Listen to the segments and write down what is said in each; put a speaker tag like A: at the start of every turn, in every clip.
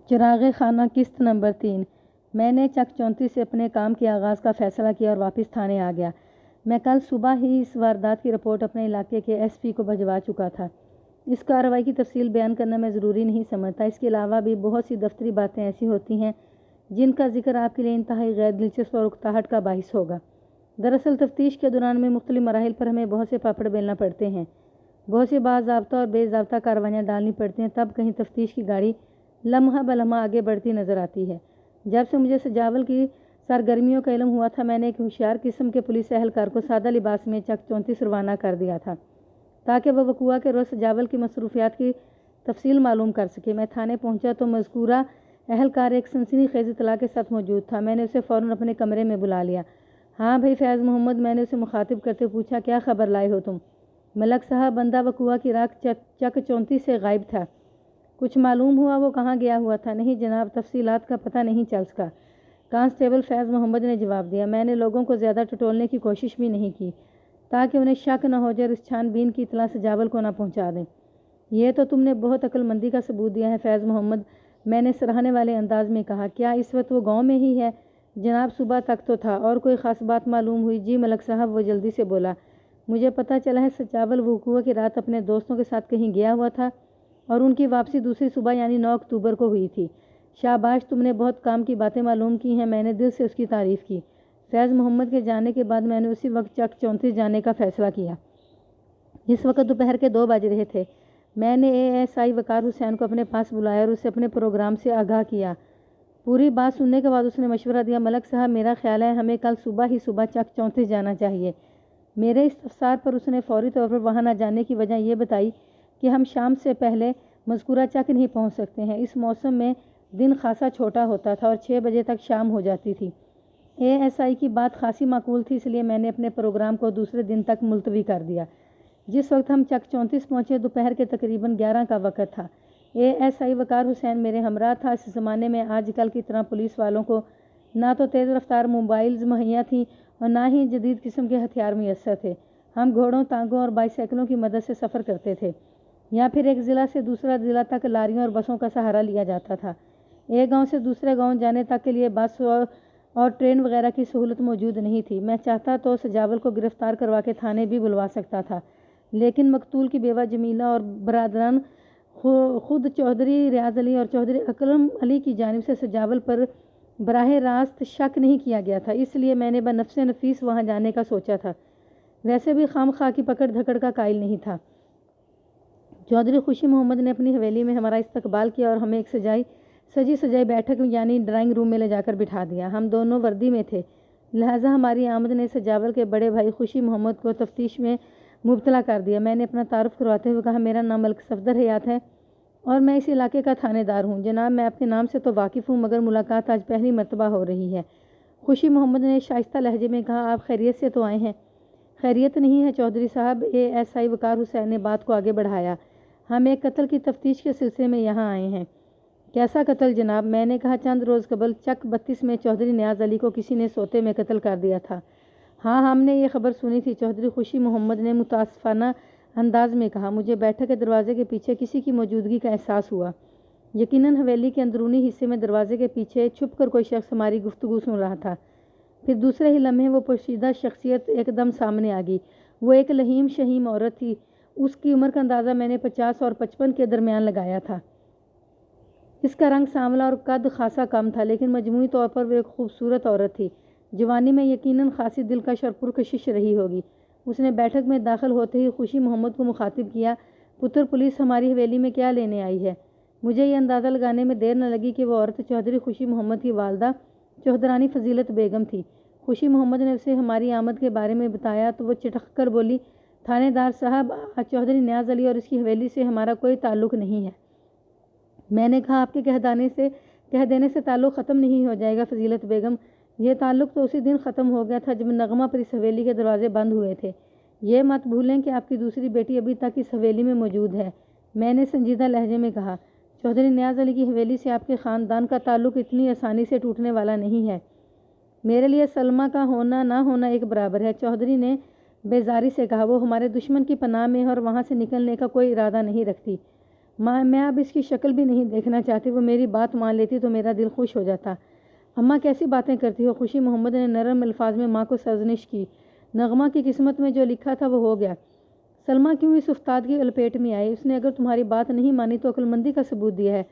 A: چراغ خانہ قسط نمبر 3۔ میں نے چک 34 سے اپنے کام کے آغاز کا فیصلہ کیا اور واپس تھانے آ گیا۔ میں کل صبح ہی اس واردات کی رپورٹ اپنے علاقے کے ایس پی کو بھجوا چکا تھا۔ اس کارروائی کی تفصیل بیان کرنا میں ضروری نہیں سمجھتا۔ اس کے علاوہ بھی بہت سی دفتری باتیں ایسی ہوتی ہیں جن کا ذکر آپ کے لیے انتہائی غیر دلچسپ اور اکتاہٹ کا باعث ہوگا۔ دراصل تفتیش کے دوران میں مختلف مراحل پر ہمیں بہت سے پاپڑ بیلنا پڑتے ہیں، بہت سے باضابطہ اور بے ضابطہ کارروائیاں ڈالنی پڑتی ہیں، تب کہیں تفتیش کی گاڑی لمحہ بلمحہ آگے بڑھتی نظر آتی ہے۔ جب سے مجھے سجاول کی سرگرمیوں کا علم ہوا تھا، میں نے ایک ہوشیار قسم کے پولیس اہلکار کو سادہ لباس میں چک 34 روانہ کر دیا تھا تاکہ وہ وقوعہ کے روز سجاول کی مصروفیات کی تفصیل معلوم کر سکے۔ میں تھانے پہنچا تو مذکورہ اہلکار ایک سنسنی خیز اطلاع کے ساتھ موجود تھا۔ میں نے اسے فوراً اپنے کمرے میں بلا لیا۔ ہاں بھائی فیض محمد، میں نے اسے مخاطب کرتے پوچھا، کیا خبر لائے ہو تم؟ ملک صاحب، بندہ وقوعہ کی رات چک 34 سے غائب تھا۔ کچھ معلوم ہوا وہ کہاں گیا ہوا تھا؟ نہیں جناب، تفصیلات کا پتہ نہیں چل سکا، کانسٹیبل فیض محمد نے جواب دیا۔ میں نے لوگوں کو زیادہ ٹٹولنے کی کوشش بھی نہیں کی تاکہ انہیں شک نہ ہو جائے اور اس چھان بین کی اطلاع سجاول کو نہ پہنچا دیں۔ یہ تو تم نے بہت عقل مندی کا ثبوت دیا ہے فیض محمد، میں نے سراہنے والے انداز میں کہا۔ کیا اس وقت وہ گاؤں میں ہی ہے؟ جناب صبح تک تو تھا۔ اور کوئی خاص بات معلوم ہوئی؟ جی ملک صاحب، وہ جلدی سے بولا۔ مجھے پتہ چلا ہے سجاول وقوعہ کی رات اپنے دوستوں کے ساتھ کہیں گیا ہوا تھا اور ان کی واپسی دوسری صبح یعنی 9 اکتوبر کو ہوئی تھی۔ شاباش، تم نے بہت کام کی باتیں معلوم کی ہیں، میں نے دل سے اس کی تعریف کی۔ فیض محمد کے جانے کے بعد میں نے اسی وقت چک 34 جانے کا فیصلہ کیا۔ اس وقت دوپہر کے 2 بج رہے تھے۔ میں نے ASI وقار حسین کو اپنے پاس بلایا اور اسے اپنے پروگرام سے آگاہ کیا۔ پوری بات سننے کے بعد اس نے مشورہ دیا، ملک صاحب میرا خیال ہے ہمیں کل صبح ہی چک 34 جانا چاہیے۔ میرے استفسار پر اس نے فوری طور پر وہاں نہ جانے کی وجہ یہ بتائی کہ ہم شام سے پہلے مذکورہ چک نہیں پہنچ سکتے ہیں۔ اس موسم میں دن خاصا چھوٹا ہوتا تھا اور 6 بجے تک شام ہو جاتی تھی۔ ASI کی بات خاصی معقول تھی، اس لیے میں نے اپنے پروگرام کو دوسرے دن تک ملتوی کر دیا۔ جس وقت ہم چک 34 پہنچے دوپہر کے تقریباً 11 کا وقت تھا۔ ASI وقار حسین میرے ہمراہ تھا۔ اس زمانے میں آج کل کی طرح پولیس والوں کو نہ تو تیز رفتار موبائلز مہیا تھیں اور نہ ہی جدید قسم کے ہتھیار میسر تھے۔ ہم گھوڑوں، ٹانگوں اور بائیسیکلوں کی مدد سے سفر کرتے تھے یا پھر ایک ضلع سے دوسرا ضلع تک لاریوں اور بسوں کا سہارا لیا جاتا تھا۔ ایک گاؤں سے دوسرے گاؤں جانے تک کے لیے بس اور ٹرین وغیرہ کی سہولت موجود نہیں تھی۔ میں چاہتا تو سجاول کو گرفتار کروا کے تھانے بھی بلوا سکتا تھا، لیکن مقتول کی بیوہ جمیلہ اور برادران خود چودھری ریاض علی اور چودھری اکرم علی کی جانب سے سجاول پر براہ راست شک نہیں کیا گیا تھا، اس لیے میں نے بنفس نفیس وہاں جانے کا سوچا تھا۔ ویسے بھی خام خواہ کی پکڑ دھکڑ کا قائل نہیں تھا۔ چودھری خوشی محمد نے اپنی حویلی میں ہمارا استقبال کیا اور ہمیں ایک سجی سجائی بیٹھک یعنی ڈرائنگ روم میں لے جا کر بٹھا دیا۔ ہم دونوں وردی میں تھے، لہٰذا ہماری آمد نے سجاول کے بڑے بھائی خوشی محمد کو تفتیش میں مبتلا کر دیا۔ میں نے اپنا تعارف کرواتے ہوئے کہا، میرا نام ملک صفدر حیات ہے اور میں اس علاقے کا تھانے دار ہوں۔ جناب میں آپ کے نام سے تو واقف ہوں مگر ملاقات آج پہلی مرتبہ ہو رہی ہے۔ خوشی محمد نے شائستہ لہجے میں کہا، آپ خیریت سے تو آئے ہیں؟ خیریت نہیں ہے چودھری صاحب، ASI وقار حسین نے بات کو آگے بڑھایا۔ ہم ایک قتل کی تفتیش کے سلسلے میں یہاں آئے ہیں۔ کیسا قتل جناب؟ میں نے کہا، چند روز قبل چک 32 میں چودھری نیاز علی کو کسی نے سوتے میں قتل کر دیا تھا۔ ہاں ہم نے یہ خبر سنی تھی، چودھری خوشی محمد نے متاسفانہ انداز میں کہا۔ مجھے بیٹھک کے دروازے کے پیچھے کسی کی موجودگی کا احساس ہوا۔ یقیناً حویلی کے اندرونی حصے میں دروازے کے پیچھے چھپ کر کوئی شخص ہماری گفتگو سن رہا تھا۔ پھر دوسرے ہی لمحے وہ پوشیدہ شخصیت ایک دم سامنے آ گئی۔ وہ ایک لہیم شہیم عورت تھی۔ اس کی عمر کا اندازہ میں نے 50 اور 55 کے درمیان لگایا تھا۔ اس کا رنگ سانولا اور قد خاصا کم تھا، لیکن مجموعی طور پر وہ ایک خوبصورت عورت تھی۔ جوانی میں یقیناً خاصی دلکش اور پرکشش رہی ہوگی۔ اس نے بیٹھک میں داخل ہوتے ہی خوشی محمد کو مخاطب کیا، پتر پولیس ہماری حویلی میں کیا لینے آئی ہے؟ مجھے یہ اندازہ لگانے میں دیر نہ لگی کہ وہ عورت چودھری خوشی محمد کی والدہ چوہدرانی فضیلت بیگم تھی۔ خوشی محمد نے اسے ہماری آمد کے بارے میں بتایا تو وہ چٹخ کر بولی، تھانے دار صاحب، چودھری نیاز علی اور اس کی حویلی سے ہمارا کوئی تعلق نہیں ہے۔ میں نے کہا، آپ کے کہہ دینے سے تعلق ختم نہیں ہو جائے گا فضیلت بیگم، یہ تعلق تو اسی دن ختم ہو گیا تھا جب نغمہ پر اس حویلی کے دروازے بند ہوئے تھے۔ یہ مت بھولیں کہ آپ کی دوسری بیٹی ابھی تک اس حویلی میں موجود ہے، میں نے سنجیدہ لہجے میں کہا۔ چودھری نیاز علی کی حویلی سے آپ کے خاندان کا تعلق اتنی آسانی سے ٹوٹنے والا نہیں ہے۔ میرے لیے سلمہ کا ہونا نہ ہونا ایک برابر ہے، چودھری نے بیزاری سے کہا۔ وہ ہمارے دشمن کی پناہ میں ہے اور وہاں سے نکلنے کا کوئی ارادہ نہیں رکھتی۔ میں اب اس کی شکل بھی نہیں دیکھنا چاہتی، وہ میری بات مان لیتی تو میرا دل خوش ہو جاتا۔ اماں کیسی باتیں کرتی ہو؟ خوشی محمد نے نرم الفاظ میں ماں کو سرزنش کی۔ نغمہ کی قسمت میں جو لکھا تھا وہ ہو گیا۔ سلمہ کیوں اس استاد کی لپیٹ میں آئی؟ اس نے اگر تمہاری بات نہیں مانی تو عقل مندی کا ثبوت دیا ہے۔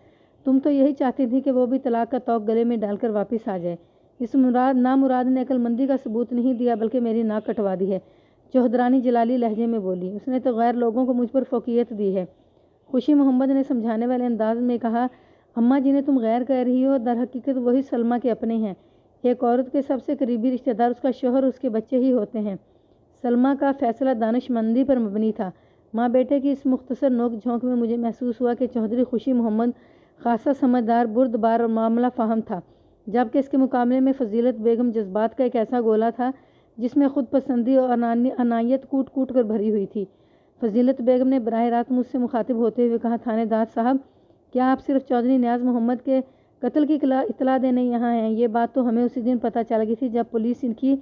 A: تم تو یہی چاہتی تھی کہ وہ بھی طلاق کا طوق گلے میں ڈال کر واپس آ جائے۔ اس نامراد نے عقل مندی کا ثبوت نہیں دیا بلکہ میری ناک کٹوا دی ہے، چوہدرانی جلالی لہجے میں بولی۔ اس نے تو غیر لوگوں کو مجھ پر فوقیت دی ہے۔ خوشی محمد نے سمجھانے والے انداز میں کہا، اماں جنہیں تم غیر کہہ رہی ہو در حقیقت وہی سلمہ کے اپنے ہیں۔ ایک عورت کے سب سے قریبی رشتہ دار اس کا شوہر اور اس کے بچے ہی ہوتے ہیں۔ سلمہ کا فیصلہ دانش مندی پر مبنی تھا۔ ماں بیٹے کی اس مختصر نوک جھونک میں مجھے محسوس ہوا کہ چوہدری خوشی محمد خاصا سمجھدار، بردبار اور معاملہ فہم تھا، جبکہ اس کے مقابلے میں فضیلت بیگم جذبات کا ایک ایسا گولا تھا جس میں خود پسندی اور انانیت کوٹ کوٹ کر بھری ہوئی تھی۔ فضیلت بیگم نے براہ راست مجھ سے مخاطب ہوتے ہوئے کہا، تھانے دار صاحب، کیا آپ صرف چودھری نیاز محمد کے قتل کی اطلاع دینے یہاں ہیں؟ یہ بات تو ہمیں اسی دن پتہ چل گئی تھی جب پولیس ان کی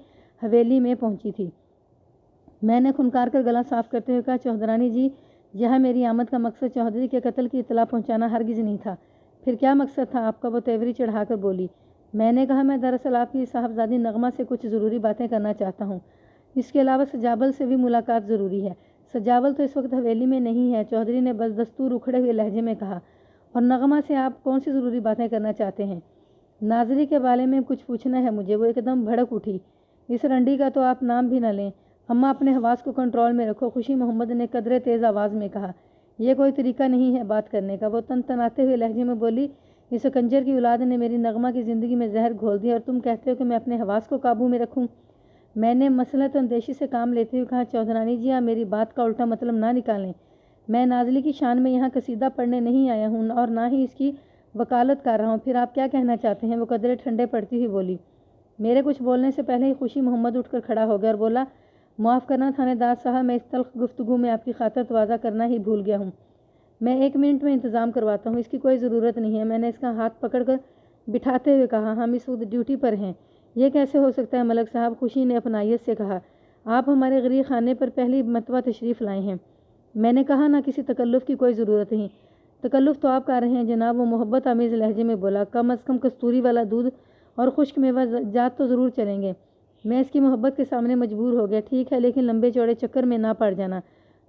A: حویلی میں پہنچی تھی۔ میں نے کھنکار کر گلا صاف کرتے ہوئے کہا، چوہدرانی جی، یہاں میری آمد کا مقصد چوہدری کے قتل کی اطلاع پہنچانا ہرگز نہیں تھا۔ پھر کیا مقصد تھا آپ کا؟ وہ تیوری چڑھا کر بولی۔ میں نے کہا، میں دراصل آپ کی صاحبزادی نغمہ سے کچھ ضروری باتیں کرنا چاہتا ہوں۔ اس کے علاوہ سجاول سے بھی ملاقات ضروری ہے۔ سجاول تو اس وقت حویلی میں نہیں ہے، چوہدری نے بس دستور اکھڑے ہوئے لہجے میں کہا۔ اور نغمہ سے آپ کون سی ضروری باتیں کرنا چاہتے ہیں؟ ناظری کے بارے میں کچھ پوچھنا ہے مجھے۔ وہ ایک دم بھڑک اٹھی۔ اس رنڈی کا تو آپ نام بھی نہ لیں۔ اماں اپنے حواس کو کنٹرول میں رکھو، خوشی محمد نے قدرے تیز آواز میں کہا۔ یہ کوئی طریقہ نہیں ہے بات کرنے کا۔ وہ تنتناتے ہوئے لہجے میں بولی، اس کنجر کی اولاد نے میری نغمہ کی زندگی میں زہر گھول دیا اور تم کہتے ہو کہ میں اپنے حواس کو قابو میں رکھوں؟ میں نے مسلط اندیشی سے کام لیتے ہوئے کہا، چوہدرانی جی، آپ میری بات کا الٹا مطلب نہ نکالیں۔ میں نازلی کی شان میں یہاں قصیدہ پڑھنے نہیں آیا ہوں اور نہ ہی اس کی وکالت کر رہا ہوں۔ پھر آپ کیا کہنا چاہتے ہیں؟ وہ قدرے ٹھنڈے پڑتی ہوئی بولی۔ میرے کچھ بولنے سے پہلے ہی خوشی محمد اٹھ کر کھڑا ہو گیا اور بولا، معاف کرنا تھانے دار صاحب، میں اس تلخ گفتگو میں آپ کی خاطر تواضع کرنا ہی بھول گیا ہوں۔ میں 1 منٹ میں انتظام کرواتا ہوں، اس کی کوئی ضرورت نہیں ہے۔ میں نے اس کا ہاتھ پکڑ کر بٹھاتے ہوئے کہا، ہم اس وقت ڈیوٹی پر ہیں۔ یہ کیسے ہو سکتا ہے ملک صاحب؟ خوشی نے اپنائیت سے کہا، آپ ہمارے غریب خانے پر پہلی مرتبہ تشریف لائے ہیں۔ میں نے کہا نا، کسی تکلف کی کوئی ضرورت نہیں۔ تکلف تو آپ کر رہے ہیں جناب، وہ محبت آمیز لہجے میں بولا۔ کم از کم کستوری والا دودھ اور خشک میوہ جات تو ضرور چلیں گے۔ میں اس کی محبت کے سامنے مجبور ہو گیا۔ ٹھیک ہے، لیکن لمبے چوڑے چکر میں نہ پڑ جانا۔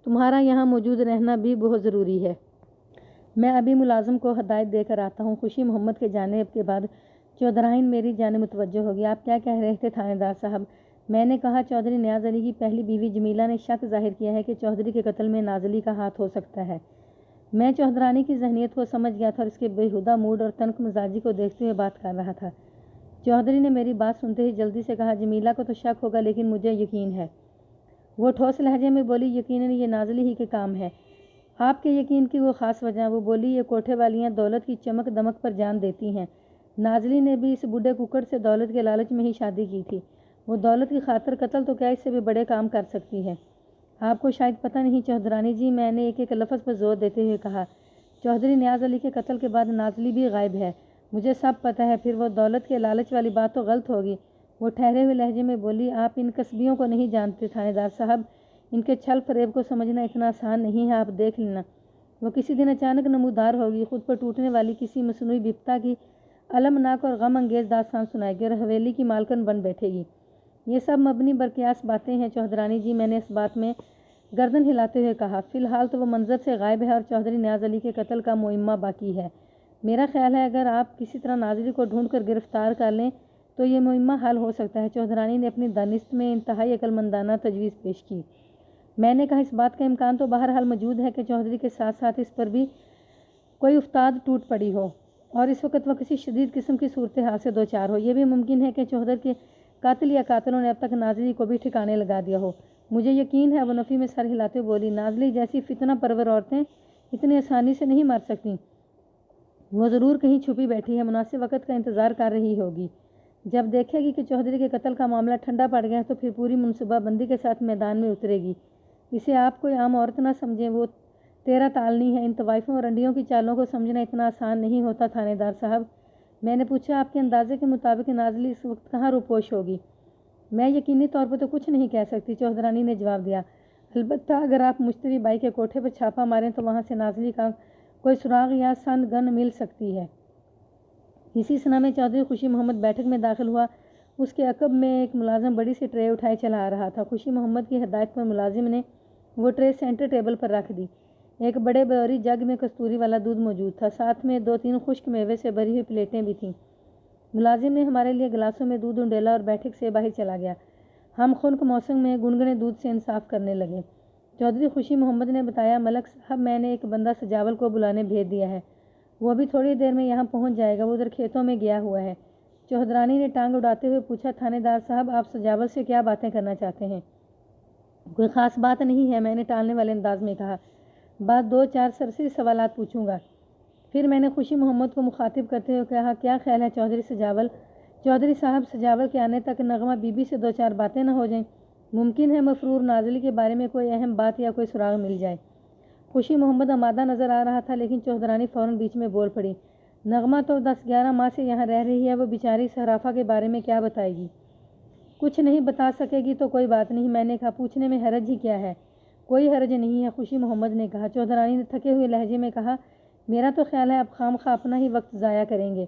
A: تمہارا یہاں موجود رہنا بھی بہت ضروری ہے۔ میں ابھی ملازم کو ہدایت دے کر آتا ہوں۔ خوشی محمد کے جانے کے بعد چودھرائن میری جانب متوجہ ہو گیا۔ آپ کیا کہہ رہے تھے تھانے دار صاحب؟ میں نے کہا، چودھری نیاز علی کی پہلی بیوی جمیلہ نے شک ظاہر کیا ہے کہ چوہدری کے قتل میں نازلی کا ہاتھ ہو سکتا ہے۔ میں چوہدرانی کی ذہنیت کو سمجھ گیا تھا اور اس کے بےہودہ موڈ اور تنک مزاجی کو دیکھتے ہوئے بات کر رہا تھا۔ چوہدری نے میری بات سنتے ہی جلدی سے کہا، جمیلہ کو تو شک ہوگا لیکن مجھے یقین ہے۔ وہ ٹھوس لہجے میں بولی، یقیناً یہ نازلی ہی کے کام ہے۔ آپ کے یقین کی وہ خاص وجہ؟ وہ بولی، یہ کوٹھے والیاں دولت کی چمک دمک پر جان دیتی ہیں۔ نازلی نے بھی اس بوڑھے ککڑ سے دولت کے لالچ میں ہی شادی کی تھی۔ وہ دولت کی خاطر قتل تو کیا اس سے بھی بڑے کام کر سکتی ہے؟ آپ کو شاید پتہ نہیں چوہدرانی جی، میں نے ایک ایک لفظ پر زور دیتے ہوئے کہا، چوہدری نیاز علی کے قتل کے بعد نازلی بھی غائب ہے۔ مجھے سب پتہ ہے۔ پھر وہ دولت کے لالچ والی بات تو غلط ہوگی۔ وہ ٹھہرے ہوئے لہجے میں بولی، آپ ان کسبیوں کو نہیں جانتے تھانے دار صاحب، ان کے چھل فریب کو سمجھنا اتنا آسان نہیں ہے۔ آپ دیکھ لینا، وہ کسی دن اچانک نمودار ہوگی، خود پر ٹوٹنے والی کسی مصنوعی بپتا کی المناک اور غم انگیز داستان سنائے گی اور حویلی کی مالکن بن بیٹھے گی۔ یہ سب مبنی برقیاس باتیں ہیں چوہدرانی جی، میں نے اس بات میں گردن ہلاتے ہوئے کہا۔ فی الحال تو وہ منظر سے غائب ہے اور چوہدری نیاز علی کے قتل کا معمہ باقی ہے۔ میرا خیال ہے اگر آپ کسی طرح نازلی کو ڈھونڈ کر گرفتار کر لیں تو یہ معمہ حل ہو سکتا ہے۔ چوہدرانی نے اپنی دانست میں انتہائی عقل مندانہ تجویز پیش کی۔ میں نے کہا، اس بات کا امکان تو بہرحال موجود ہے کہ چوہدری کے ساتھ ساتھ اس پر بھی کوئی افتاد ٹوٹ پڑی ہو اور اس وقت وہ کسی شدید قسم کی صورتحال سے دوچار ہو۔ یہ بھی ممکن ہے کہ چوہدر کے قاتل یا قاتلوں نے اب تک نازلی کو بھی ٹھکانے لگا دیا ہو۔ مجھے یقین ہے، وہ نفی میں سر ہلاتے بولی، نازلی جیسی فتنہ پرور عورتیں اتنی آسانی سے نہیں مر سکتیں۔ وہ ضرور کہیں چھپی بیٹھی ہے، مناسب وقت کا انتظار کر رہی ہوگی۔ جب دیکھے گی کہ چوہدری کے قتل کا معاملہ ٹھنڈا پڑ گیا ہے تو پھر پوری منصوبہ بندی کے ساتھ میدان میں اترے گی۔ اسے آپ کوئی عام عورت نہ سمجھیں، وہ تیرا تالنی ہے۔ ان طوائفوں اور رنڈیوں کی چالوں کو سمجھنا اتنا آسان نہیں ہوتا تھانے دار صاحب۔ میں نے پوچھا، آپ کے اندازے کے مطابق نازلی اس وقت کہاں روپوش ہوگی؟ میں یقینی طور پر تو کچھ نہیں کہہ سکتی، چوہدرانی نے جواب دیا۔ البتہ اگر آپ مشتری بائی کے کوٹھے پر چھاپہ ماریں تو وہاں سے نازلی کا کوئی سراغ یا سند گن مل سکتی ہے۔ اسی سنا میں چودھری خوشی محمد بیٹھک میں داخل ہوا۔ اس کے عقب میں ایک ملازم بڑی سی ٹرے اٹھائے چلا آ رہا تھا۔ خوشی محمد کی ہدایت پر ملازم نے وہ ٹرے سینٹر ٹیبل پر رکھ دی۔ ایک بڑے بوری جگ میں کستوری والا دودھ موجود تھا، ساتھ میں 2-3 خشک میوے سے بھری ہوئی پلیٹیں بھی تھیں۔ ملازم نے ہمارے لیے گلاسوں میں دودھ انڈیلا اور بیٹھک سے باہر چلا گیا۔ ہم خنک موسم میں گنگنے دودھ سے انصاف کرنے لگے۔ چودھری خوشی محمد نے بتایا، ملک صاحب میں نے ایک بندہ سجاول کو بلانے بھیج دیا ہے، وہ ابھی تھوڑی دیر میں یہاں پہنچ جائے گا، وہ ادھر کھیتوں میں گیا ہوا ہے۔ چودھرانی نے ٹانگ اڑاتے ہوئے پوچھا، تھانے دار صاحب آپ سجاول سے کیا باتیں کرنا چاہتے ہیں؟ کوئی خاص بات نہیں ہے، میں نے ٹالنے والے انداز میں کہا، بات 2-4 سرسری سوالات پوچھوں گا۔ پھر میں نے خوشی محمد کو مخاطب کرتے ہوئے کہا، کیا خیال ہے چودھری صاحب سجاول کے آنے تک نغمہ بی بی سے 2-4 باتیں نہ ہو جائیں؟ ممکن ہے مفرور نازلی کے بارے میں کوئی اہم بات یا کوئی سراغ مل جائے۔ خوشی محمد آمادہ نظر آ رہا تھا، لیکن چودھرانی فوراً بیچ میں بول پڑی، نغمہ تو 10-11 ماہ سے یہاں رہ رہی ہے، وہ بیچاری صرافہ کے بارے میں کیا بتائے گی؟ کچھ نہیں بتا سکے گی تو کوئی بات نہیں، میں نے کہا، پوچھنے میں حرج ہی کیا ہے؟ کوئی حرج نہیں ہے، خوشی محمد نے کہا۔ چودھرانی نے تھکے ہوئے لہجے میں کہا، میرا تو خیال ہے آپ خواہ اپنا ہی وقت ضائع کریں گے،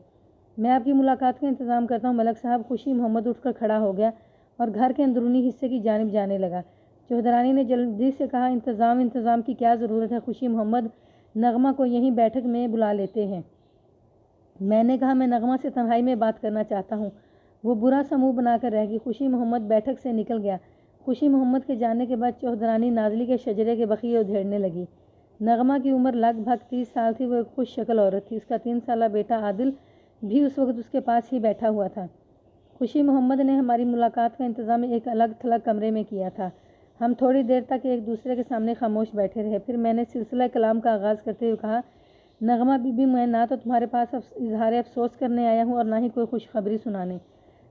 A: میں آپ کی ملاقات کا انتظام کرتا ہوں۔ ملک صاحب، خوشی محمد اٹھ کر کھڑا ہو گیا اور گھر کے اندرونی حصے کی جانب جانے لگا۔ چودھرانی نے جلدی سے کہا، انتظام کی کیا ضرورت ہے خوشی محمد، نغمہ کو یہیں بیٹھک میں بلا لیتے ہیں۔ میں نے کہا، میں نغمہ سے تنہائی میں بات کرنا چاہتا ہوں۔ وہ برا سا منہ بنا کر رہ گئی۔ خوشی محمد بیٹھک سے نکل گیا۔ خوشی محمد کے جانے کے بعد چودھرانی نازلی کے شجرے کے بقیے ادھیڑنے لگی۔ نغمہ کی عمر لگ بھگ 30 سال تھی، وہ ایک خوش شکل عورت تھی۔ اس کا 3 سالہ بیٹا عادل بھی اس وقت اس کے پاس ہی بیٹھا ہوا تھا۔ خوشی محمد نے ہماری ملاقات کا انتظام ایک الگ تھلگ کمرے میں کیا تھا۔ ہم تھوڑی دیر تک ایک دوسرے کے سامنے خاموش بیٹھے رہے، پھر میں نے سلسلہ کلام کا آغاز کرتے ہوئے کہا، نغمہ بی بی، میں نہ تو تمہارے پاس اظہار افسوس کرنے آیا ہوں اور نہ ہی کوئی خوشخبری سنانے۔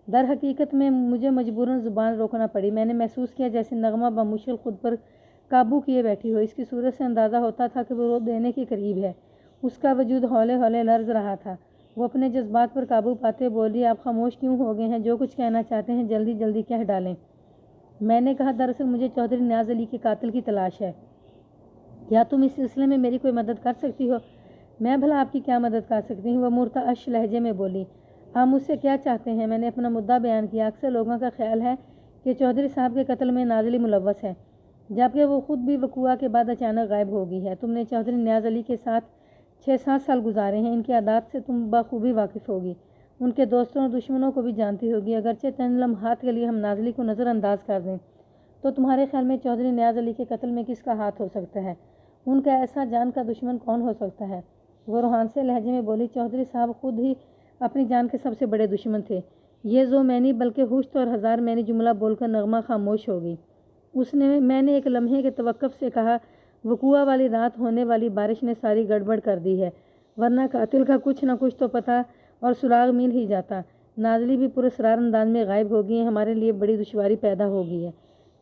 A: در حقیقت میں مجھے مجبوراً زبان روکنا پڑی۔ میں نے محسوس کیا جیسے نغمہ بمشکل خود پر قابو کیے بیٹھی ہو۔ اس کی صورت سے اندازہ ہوتا تھا کہ وہ رو دینے کے قریب ہے۔ اس کا وجود ہولے ہولے لرز رہا تھا۔ وہ اپنے جذبات پر قابو پاتے بولی، آپ خاموش کیوں ہو گئے ہیں؟ جو کچھ کہنا چاہتے ہیں جلدی کہہ ڈالیں۔ میں نے کہا، دراصل مجھے چودھری نیاز علی کے قاتل کی تلاش ہے۔ کیا تم اس سلسلے میں میری کوئی مدد کر سکتی ہو؟ میں بھلا آپ کی کیا مدد کر سکتی ہوں؟ وہ مرتعش لہجے میں بولی۔ آپ مجھ سے کیا چاہتے ہیں؟ میں نے اپنا مدعا بیان کیا۔ اکثر لوگوں کا خیال ہے کہ چودھری صاحب کے قتل میں نازلی ملوث ہے، جبکہ وہ خود بھی وقوعہ کے بعد اچانک غائب ہو گئی ہے۔ تم نے چودھری نیاز علی کے ساتھ 6-7 سال گزارے ہیں، ان کی عادات سے تم بخوبی واقف ہوگی، ان کے دوستوں اور دشمنوں کو بھی جانتی ہوگی۔ اگرچہ چند لمحات کے لیے ہم نازلی کو نظر انداز کر دیں تو تمہارے خیال میں چودھری نیاز علی کے قتل میں کس کا ہاتھ ہو سکتا ہے؟ ان کا ایسا جان کا دشمن کون ہو سکتا ہے؟ وہ روحان سے لہجے میں بولی، چودھری صاحب خود ہی اپنی جان کے سب سے بڑے دشمن تھے۔ یہ زو میں نہیں بلکہ ہوشت اور ہزار میں نے جملہ بول کر نغمہ خاموش ہو گئی۔ میں نے ایک لمحے کے توقف سے کہا، وقوعہ والی رات ہونے والی بارش نے ساری گڑبڑ کر دی ہے، ورنہ قاتل کا کچھ نہ کچھ تو پتہ اور سراغ مل ہی جاتا۔ نازلی بھی پراسرار انداز میں غائب ہو گئی ہے، ہمارے لیے بڑی دشواری پیدا ہو گئی ہے۔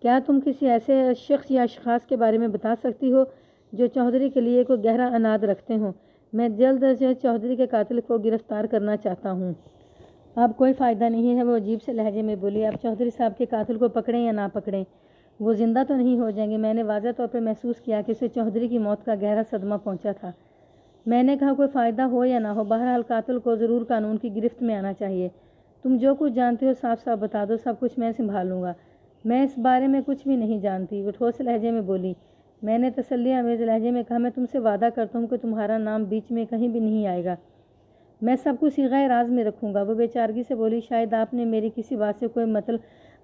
A: کیا تم کسی ایسے شخص یا اشخاص کے بارے میں بتا سکتی ہو جو چودھری کے لیے کوئی گہرا عناد رکھتے ہوں؟ میں جلد از جلد چودھری کے قاتل کو گرفتار کرنا چاہتا ہوں۔ اب کوئی فائدہ نہیں ہے، وہ عجیب سے لہجے میں بولی، آپ چودھری صاحب کے قاتل کو پکڑیں یا نہ پکڑیں، وہ زندہ تو نہیں ہو جائیں گے۔ میں نے واضح طور پر محسوس کیا کہ اسے چودھری کی موت کا گہرا صدمہ پہنچا تھا۔ میں نے کہا، کوئی فائدہ ہو یا نہ ہو، بہرحال قاتل کو ضرور قانون کی گرفت میں آنا چاہیے۔ تم جو کچھ جانتے ہو صاف صاف بتا دو، سب کچھ میں سنبھال لوں گا۔ میں اس بارے میں کچھ بھی نہیں جانتی، وہ ٹھوس لہجے میں بولی۔ میں نے تسلی آمیز لہجے میں کہا، میں تم سے وعدہ کرتا ہوں کہ تمہارا نام بیچ میں کہیں بھی نہیں آئے گا، میں سب کچھ صیغہ راز میں رکھوں گا۔ وہ بے چارگی سے بولی، شاید آپ نے میری کسی بات سے کوئی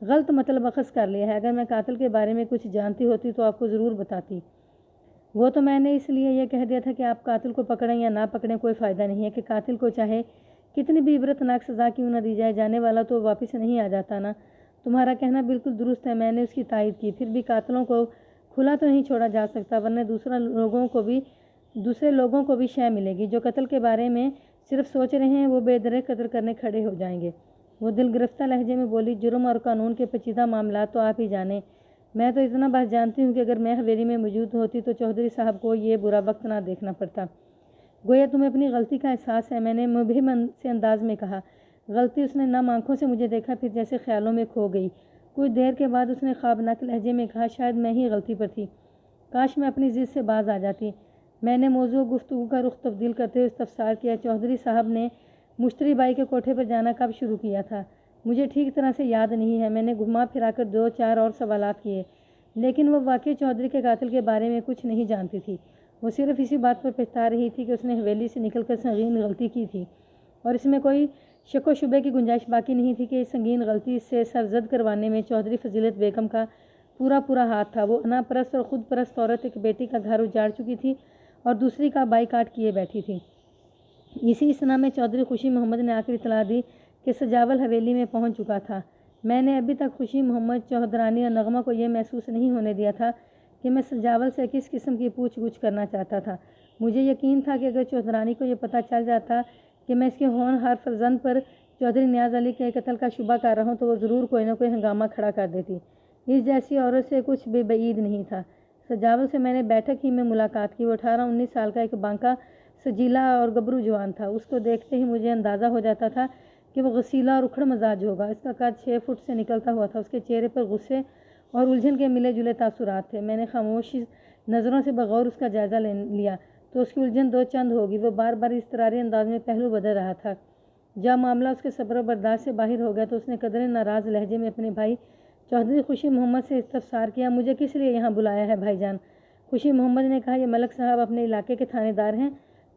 A: غلط مطلب اخذ کر لیا ہے، اگر میں قاتل کے بارے میں کچھ جانتی ہوتی تو آپ کو ضرور بتاتی۔ وہ تو میں نے اس لیے یہ کہہ دیا تھا کہ آپ قاتل کو پکڑیں یا نہ پکڑیں، کوئی فائدہ نہیں ہے کہ قاتل کو چاہے کتنی بھی عبرتناک سزا کیوں نہ دی جائے، جانے والا تو واپس نہیں آ جاتا نا۔ تمہارا کہنا بالکل درست ہے، میں نے اس کی تائید کی۔ پھر بھی قاتلوں کو کھلا تو نہیں چھوڑا جا سکتا، ورنہ دوسرے لوگوں کو بھی شے ملے گی۔ جو قتل کے بارے میں صرف سوچ رہے ہیں وہ بے درے قتل کرنے کھڑے ہو جائیں گے۔ وہ دل گرفتہ لہجے میں بولی، جرم اور قانون کے پیچیدہ معاملات تو آپ ہی جانیں، میں تو اتنا بس جانتی ہوں کہ اگر میں حویلی میں موجود ہوتی تو چودھری صاحب کو یہ برا وقت نہ دیکھنا پڑتا۔ گویا تمہیں اپنی غلطی کا احساس ہے، میں نے مبہم سے انداز میں کہا۔ غلطی؟ اس نے نم آنکھوں سے مجھے دیکھا، پھر جیسے خیالوں میں کھو گئی۔ کچھ دیر کے بعد اس نے خوابناک لہجے میں کہا، شاید میں ہی غلطی پر تھی، کاش میں اپنی ضد سے باز آ جاتی۔ میں نے موضوع گفتگو کا رخ تبدیل کرتے ہوئے استفسار کیا، چودھری صاحب نے مشتری بائی کے کوٹھے پر جانا کب شروع کیا تھا؟ مجھے ٹھیک طرح سے یاد نہیں ہے۔ میں نے گھما پھرا کر 2-4 اور سوالات کیے، لیکن وہ واقعی چودھری کے قاتل کے بارے میں کچھ نہیں جانتی تھی۔ وہ صرف اسی بات پر پچھتا رہی تھی کہ اس نے حویلی سے نکل کر سنگین غلطی کی تھی، اور اس میں کوئی شک و شبے کی گنجائش باقی نہیں تھی کہ اس سنگین غلطی سے سرزد کروانے میں چودھری فضیلت بیگم کا پورا ہاتھ تھا۔ وہ انا پرست اور خود پرست عورت ایک بیٹی کا گھر اجاڑ چکی تھی اور دوسری کا بائیکاٹ کیے بیٹھی تھی۔ اسی اسنا میں چودھری خوشی محمد نے آخر اطلاع دی کہ سجاول حویلی میں پہنچ چکا تھا۔ میں نے ابھی تک خوشی محمد، چودھرانی اور نغمہ کو یہ محسوس نہیں ہونے دیا تھا کہ میں سجاول سے کس قسم کی پوچھ گچھ کرنا چاہتا تھا۔ مجھے یقین تھا کہ اگر چودھرانی کو یہ پتہ چل جاتا کہ میں اس کے ہونہار فرزند پر چودھری نیاز علی کے قتل کا شبہ کر رہا ہوں تو وہ ضرور کوئی نہ کوئی ہنگامہ کھڑا کر دیتی۔ اس جیسی عورت سے کچھ بھی بعید نہیں تھا۔ سجاول سے میں نے بیٹھک ہی میں ملاقات کی۔ وہ 18-19 سال کا ایک بانکا، سجیلا اور گبرو جوان تھا۔ اس کو دیکھتے ہی مجھے اندازہ ہو جاتا تھا کہ وہ غسیلا اور اکھڑ مزاج ہوگا۔ اس کا قد 6 فٹ سے نکلتا ہوا تھا۔ اس کے چہرے پر غصے اور الجھن کے ملے جلے تاثرات تھے۔ میں نے خاموش نظروں سے بغور اس کا جائزہ لیا تو اس کی الجھن 2 چند ہوگی۔ وہ بار بار اضطراری انداز میں پہلو بدل رہا تھا۔ جب معاملہ اس کے صبر و برداشت سے باہر ہو گیا تو اس نے قدرے ناراض لہجے میں اپنے بھائی چودھری خوشی محمد سے استفسار کیا، مجھے کس لیے یہاں بلایا ہے بھائی جان؟ خوشی محمد نے کہا، یہ ملک صاحب اپنے علاقے کے تھانے دار ہیں،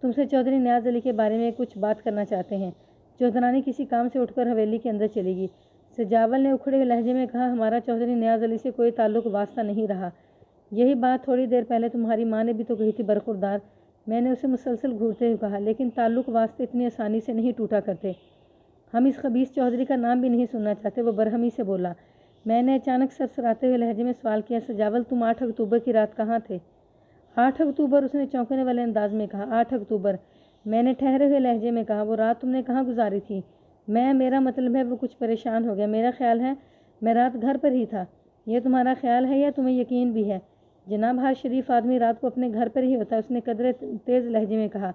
A: تم سے چودھری نیاز علی کے بارے میں کچھ بات کرنا چاہتے ہیں۔ چودھرانی کسی کام سے اٹھ کر حویلی کے اندر چلی گئی۔ سجاول نے اکھڑے ہوئے لہجے میں کہا، ہمارا چودھری نیاز علی سے کوئی تعلق واسطہ نہیں رہا۔ یہی بات تھوڑی دیر پہلے تمہاری ماں نے بھی تو کہی تھی برخوردار۔ میں نے اسے مسلسل گھورتے ہوئے کہا، لیکن تعلق واسطے اتنی آسانی سے نہیں ٹوٹا کرتے۔ ہم اس خبیث چودھری کا نام بھی نہیں سننا چاہتے، وہ برہمی سے بولا۔ میں نے اچانک سرسراتے ہوئے لہجے میں سوال کیا، سجاول تم 8 اکتوبر کی رات کہاں تھے؟ 8 اکتوبر، اس نے چونکنے والے انداز میں کہا۔ 8 اکتوبر، میں نے ٹھہرے ہوئے لہجے میں کہا، وہ رات تم نے کہاں گزاری تھی؟ میرا مطلب ہے وہ کچھ پریشان ہو گیا۔ میرا خیال ہے میں رات گھر پر ہی تھا۔ یہ تمہارا خیال ہے یا تمہیں یقین بھی ہے؟ جناب، ہر شریف آدمی رات کو اپنے گھر پر ہی ہوتا ہے، اس نے قدرے تیز لہجے میں کہا۔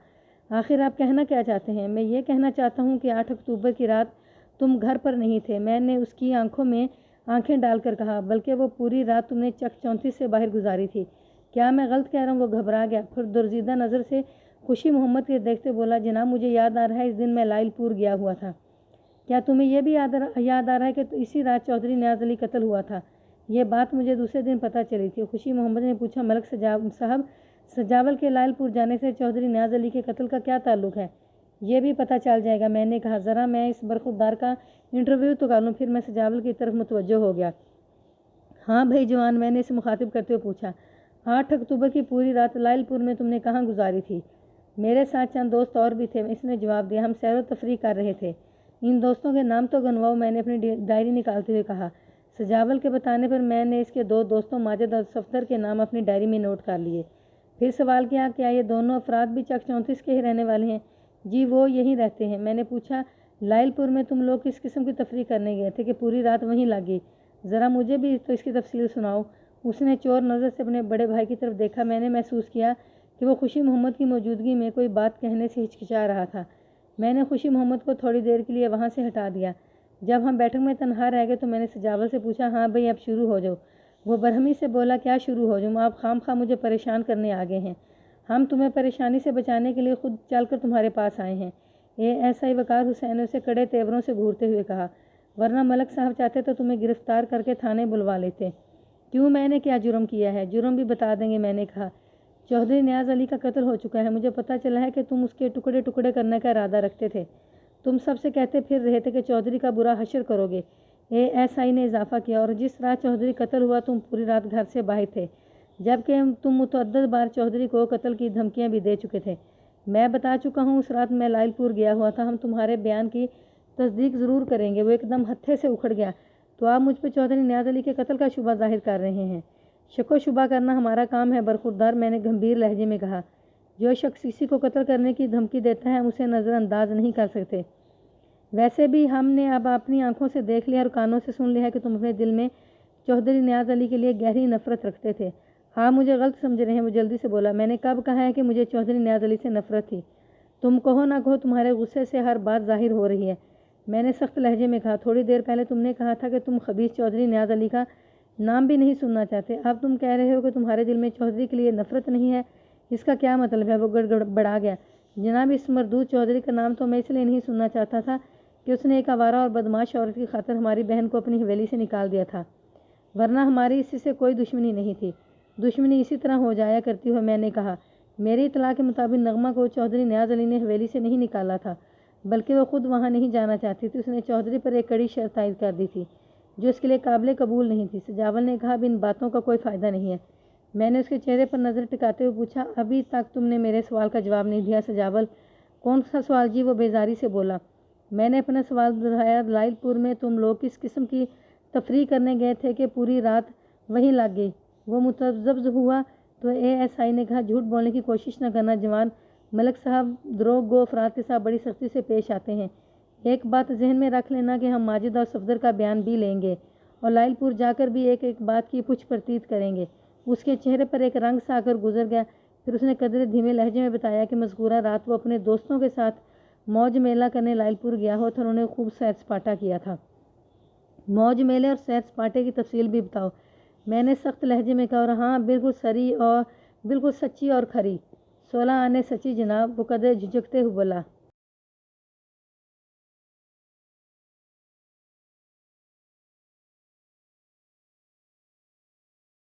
A: آخر آپ کہنا کیا چاہتے ہیں؟ میں یہ کہنا چاہتا ہوں کہ 8 اکتوبر کی رات تم گھر پر نہیں تھے، میں نے اس کی آنکھوں میں آنکھیں ڈال کر کہا، بلکہ وہ پوری رات تم نے چک 34 سے باہر گزاری تھی۔ کیا میں غلط کہہ رہا ہوں؟ وہ گھبرا گیا، پھر درزیدہ نظر سے خوشی محمد کے دیکھتے بولا، جناب مجھے یاد آ رہا ہے اس دن میں لائل پور گیا ہوا تھا۔ کیا تمہیں یہ بھی یاد آ رہا ہے کہ اسی رات چودھری نیاز علی قتل ہوا تھا؟ یہ بات مجھے دوسرے دن پتہ چلی تھی۔ خوشی محمد نے پوچھا، ملک صاحب، سجاول کے لائل پور جانے سے چودھری نیاز علی کے قتل کا کیا تعلق ہے؟ یہ بھی پتہ چل جائے گا، میں نے کہا۔ ذرا میں اس برخوردار کا انٹرویو تو کر لوں۔ پھر میں سجاول کی طرف متوجہ ہو گیا۔ ہاں بھائی جوان، میں نے اسے مخاطب کرتے ہوئے پوچھا، 8 اکتوبر کی پوری رات لائل پور میں تم نے کہاں گزاری تھی؟ میرے ساتھ چند دوست اور بھی تھے، اس نے جواب دیا، ہم سیر و تفریح کر رہے تھے۔ ان دوستوں کے نام تو گنواؤ، میں نے اپنی ڈائری نکالتے ہوئے کہا۔ سجاول کے بتانے پر میں نے اس کے 2 دوستوں ماجد اور صفدر کے نام اپنی ڈائری میں نوٹ کر لیے۔ پھر سوال کیا، کیا یہ دونوں افراد بھی چک 34 کے ہی رہنے والے ہیں؟ جی، وہ یہیں رہتے ہیں۔ میں نے پوچھا، لائل پور میں تم لوگ کس قسم کی تفریح کرنے گئے تھے کہ پوری رات وہیں لگ گئی؟ ذرا مجھے بھی تو اس کی تفصیل سناؤ۔ اس نے چور نظر سے اپنے بڑے بھائی کی طرف دیکھا۔ میں نے محسوس کیا کہ وہ خوشی محمد کی موجودگی میں کوئی بات کہنے سے ہچکچا رہا تھا۔ میں نے خوشی محمد کو تھوڑی دیر کے لیے وہاں سے ہٹا دیا۔ جب ہم بیٹھک میں تنہا رہ گئے تو میں نے سجاول سے پوچھا، ہاں بھئی اب شروع ہو جاؤ۔ وہ برہمی سے بولا، کیا شروع ہو جاؤں؟ آپ خام خواہ مجھے پریشان کرنے آگے ہیں۔ ہم تمہیں پریشانی سے بچانے کے لیے خود چل کر تمہارے پاس آئے ہیں۔ ایس آئی وقار حسین نے اسے کڑے تیوروں سے گھورتے ہوئے کہا، ورنہ ملک صاحب چاہتے تو تمہیں گرفتار کر کے تھانے بلوا لیتے۔ کیوں، میں نے کیا جرم کیا ہے؟ جرم بھی بتا دیں گے، میں نے کہا۔ چودھری نیاز علی کا قتل ہو چکا ہے، مجھے پتہ چلا ہے کہ تم اس کے ٹکڑے ٹکڑے کرنے کا ارادہ رکھتے تھے۔ تم سب سے کہتے پھر رہے تھے کہ چودھری کا برا حشر کرو گے، ایس آئی نے اضافہ کیا، اور جس رات چودھری قتل ہوا تم پوری رات گھر سے باہر تھے، جبکہ تم متعدد بار چودھری کو قتل کی دھمکیاں بھی دے چکے تھے۔ میں بتا چکا ہوں اس رات میں لائل پور گیا ہوا تھا۔ ہم تمہارے بیان کی تصدیق ضرور کریں گے۔ وہ ایک دم ہتھے سے اکھڑ گیا، تو آپ مجھ پہ چودھری نیاز علی کے قتل کا شبہ ظاہر کر رہے ہیں؟ شک و شبہ کرنا ہمارا کام ہے برخوردار، میں نے گمبھیر لہجے میں کہا۔ جو شخص کسی کو قتل کرنے کی دھمکی دیتا ہے ہم اسے نظر انداز نہیں کر سکتے۔ ویسے بھی ہم نے اب اپنی آنکھوں سے دیکھ لیا اور کانوں سے سن لیا ہے کہ تم اپنے دل میں چودھری نیاز علی کے لیے گہری نفرت رکھتے تھے۔ ہاں، مجھے غلط سمجھ رہے ہیں، وہ جلدی سے بولا۔ میں نے کب کہا ہے کہ مجھے چودھری نیاز علی سے نفرت تھی؟ تم کہو نہ کہو، تمہارے غصے سے ہر بات ظاہر ہو رہی ہے، میں نے سخت لہجے میں کہا۔ تھوڑی دیر پہلے تم نے کہا تھا کہ تم خبیث چودھری نیاز علی کا نام بھی نہیں سننا چاہتے، اب تم کہہ رہے ہو کہ تمہارے دل میں چودھری کے لیے نفرت نہیں ہے۔ اس کا کیا مطلب ہے؟ وہ گڑبڑا گیا۔ جناب اس مردود چودھری کا نام تو میں اس لیے نہیں سننا چاہتا تھا کہ اس نے ایک آوارہ اور بدمعاش عورت کی خاطر ہماری بہن کو اپنی حویلی سے نکال دیا تھا، ورنہ ہماری اسی سے کوئی دشمنی نہیں تھی۔ دشمنی اسی طرح ہو جایا کرتی ہو۔ میں نے کہا، میری اطلاع کے مطابق نغمہ کو چودھری نیاز علی نے حویلی سے نہیں نکالا تھا، بلکہ وہ خود وہاں نہیں جانا چاہتی تھی۔ اس نے چودھری پر ایک کڑی شرط عائد کر دی تھی جو اس کے لیے قابل قبول نہیں تھی۔ سجاول نے کہا، اب ان باتوں کا کوئی فائدہ نہیں ہے۔ میں نے اس کے چہرے پر نظر ٹکاتے ہوئے پوچھا، ابھی تک تم نے میرے سوال کا جواب نہیں دیا سجاول۔ کون سا سوال جی؟ وہ بیزاری سے بولا۔ میں نے اپنا سوال دہرایا، لائل پور میں تم لوگ کس قسم کی تفریح کرنے گئے تھے کہ پوری رات وہیں لگ گئی؟ وہ متذبذب ہوا تو اے ایس آئی نے کہا، جھوٹ بولنے کی کوشش نہ کرنا جوان ملک صاحب دروغ گو افراد کے ساتھ بڑی سختی سے پیش آتے ہیں۔ ایک بات ذہن میں رکھ لینا کہ ہم ماجد اور صفدر کا بیان بھی لیں گے اور لائل پور جا کر بھی ایک ایک بات کی پوچھ پرتیت کریں گے۔ اس کے چہرے پر ایک رنگ سا آ کر گزر گیا۔ پھر اس نے قدرے دھیمے لہجے میں بتایا کہ مذکورہ رات وہ اپنے دوستوں کے ساتھ موج میلہ کرنے لائل پور گیا ہو تھا اور انہوں نے خوب سیر سپاٹا کیا تھا۔ موج میلے اور سیر سپاٹے کی تفصیل بھی بتاؤ، میں نے سخت لہجے میں کہا، اور ہاں بالکل سچی اور کھری۔ 16 آنے سچی جناب، وہ قدرے جھجکتے ہوئے بولا۔